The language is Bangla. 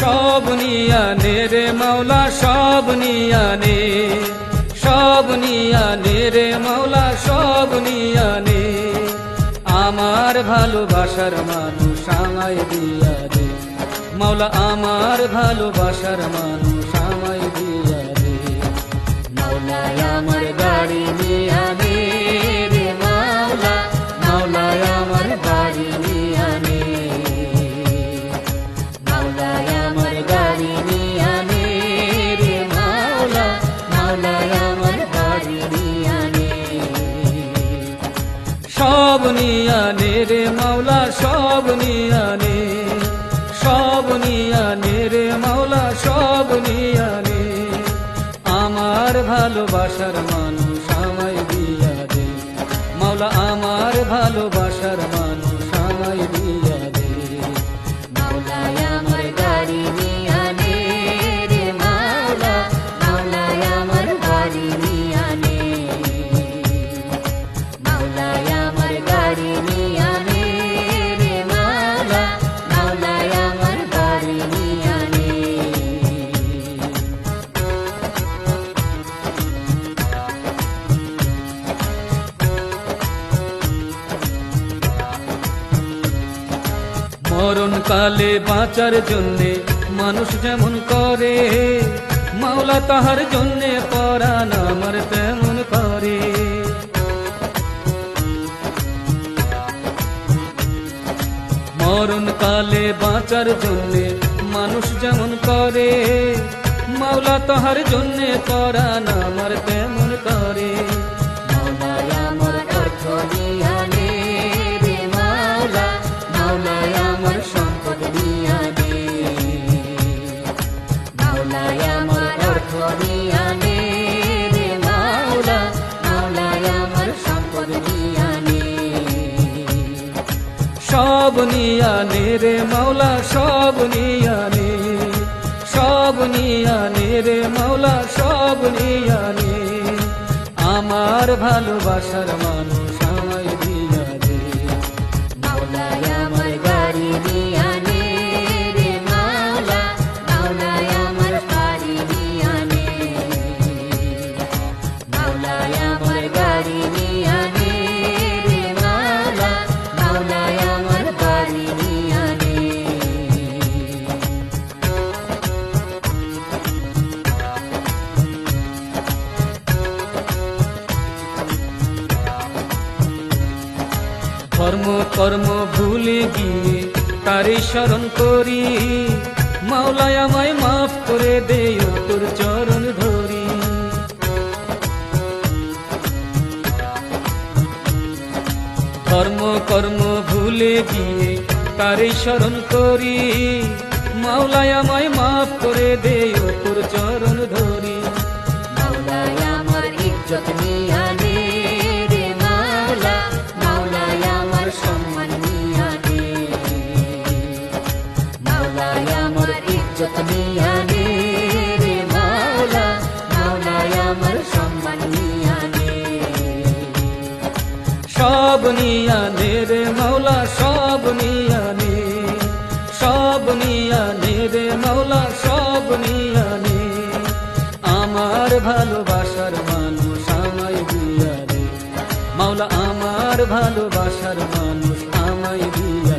সব নিয়ানে রে মাওলা সব নিয়ানে, সব নিয়ানে রে মাওলা সব নিয়ানে। আমার ভালোবাসার মানুষ আমায় দিয়া দে মাওলা, আমার ভালোবাসার মানুষ আমায় দিয়া দে। মাওলা আমার গাড়ি নিয়ানে রে মাওলা, মাওলা আমার গাড়ি নিয়ানে, মাওলা আমার গাড়ি নিয়ানে রে মাওলা, মাওলা আমার গাড়ি নিয়ানে। সব নিয়ানে রে মাওলা সব নিয়ানে, সব নিয়ানে রে মাওলা সব নিয়ানে। আমার ভালোবাসার মানুষ আমায় দিয়া দে মাওলা, আমার ভালোবাসার মানুষ আমায় দিয়া দে। মাওলা আমার গাড়ি নিয়ানে রে মাওলা, মাওলা আমার গাড়ি নিয়ানে, মাওলা আমার গাড়ি নিয়ানে রে মাওলা, মাওলা আমার গাড়ি নিয়ানে। মরণ কালে বাঁচার জন্যে মানুষ যেমন করে, মাওলা তাহার জন্যে পরাণ আমার তেমন করে। মরণ কালে বাঁচার জন্যে মানুষ যেমন করে, মাওলা তাহার জন্যে পরাণ আমার তেমন করে। মাওলা আমার অর্থ নিয়ানে রে মাওলা, মাওলা আমার সম্পদ নিয়ানে, মাওলা আমার অর্থ নিয়ানে রে মাওলা, মাওলা আমার সম্পদ নিয়ানে। সব নিয়ানে রে মাওলা সব নিয়ানে, সব নিয়ানে রে মাওলা সব নিয়ানে। আমার ভালোবাসার মানুষ আমায় দিয়া দে মাওলা আমার গাড়ি নিয়ানে রে মাওলা, মাওলা আমার গাড়ি নিয়ানে, মাওলা আমার গাড়ি নিয়ানে রে মাওলা, মাওলা আমার গাড়ি নিয়ানে। ধর্ম কর্ম ভুলে গিয়ে তারে স্মরণ করি, মাওলা আমায় মাফ করে দে তোর চরণ ধরি। ধর্ম কর্ম ভুলে গিয়ে তারে স্মরণ করি, মাওলা আমায় মাফ করে দে তোর চরণ ধরি। মাওলা আমার ইজ্জত নিয়ানে রে মাওলা, মাওলা আমার সম্মান নিয়ানে, মাওলা আমার ইজ্জত নিয়ানে রে মাওলা, মাওলা আমার সম্মান নিয়ানে। সব নিয়ানে রে মাওলা সব নিয়ানে, সব নিয়ানে রে মাওলা সব নিয়ানে। আমার ভালোবাসার মানুষ আমায় দিয়া দে মাওলা, আমার ভালোবাসার মানুষ আমায় দিয়া